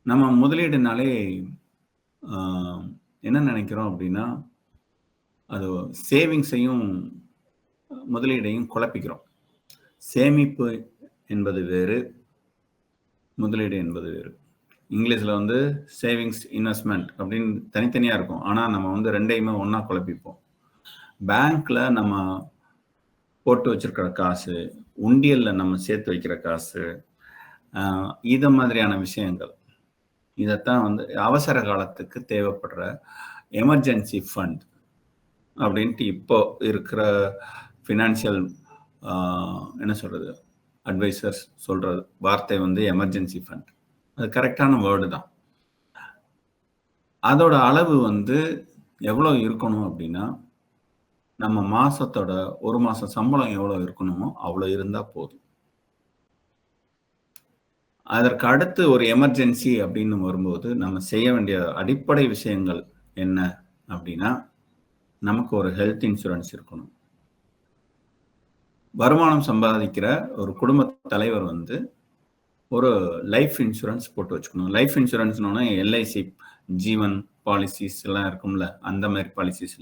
நம்ம முதலீடுனாலே ஆ என்ன நெனைக்கிறோம் அப்டின்னா, அது சேவிங்ஸையும், முதலீடையும் குழப்பிக்கிறோம். சேமிப்பு என்பது வேறு, முதலீடு என்பது வேறு. இங்கிலீஷ்ல வந்து சேவிங்ஸ், இன்வெஸ்ட்மென்ட் அப்டின்னு தனித்தனியா இருக்கும். ஆனா நம்ம வந்து 2யுமே ஒண்ணா குழப்பிப்போம். பேங்க்ல நம்ம போட்டு வச்சிருக்கிற காசு, உண்டியல்ல நம்ம சேர்த்து வைக்கிற காசு, அ இத மாதிரியான விஷயங்கள். இதத்தான் வந்து அவசர காலத்துக்கு தேவைப்படுற எமர்ஜென்சி ஃபண்ட் அப்படின்ட்டு இப்போ இருக்கிற ஃபினான்ஷியல் ஆ என்ன சொல்றது? அட்வைசர்ஸ் சொல்ற வார்த்தை வந்து எமர்ஜென்சி ஃபண்ட். அது கரெக்ட்டான வேர்டு தான். அதோட அளவு வந்து எவ்வளோ இருக்கணும் அப்படின்னா, நம்ம மாசத்தோட 1 மாசம் சம்பளம் எவ்வளோ இருக்கணுமோ, அவ்வளோ இருந்தா போதும். அதற்கு அடுத்து ஒரு எமர்ஜென்சி அப்படின்னு வரும்போது, நம்ம செய்ய வேண்டிய அடிப்படை விஷயங்கள் என்ன அப்படின்னா, நமக்கு ஒரு ஹெல்த் இன்சூரன்ஸ் இருக்கணும். வருமானம் சம்பாதிக்கிற ஒரு குடும்பத் தலைவர் வந்து, ஒரு லைஃப் இன்சூரன்ஸ் போட்டு வச்சுக்கணும். லைஃப் இன்சூரன்ஸ்னோன எல்ஐசி ஜீவன் பாலிசிஸ் எல்லாம் இருக்கும்ல, அந்த மாரி பாலிசிஸ்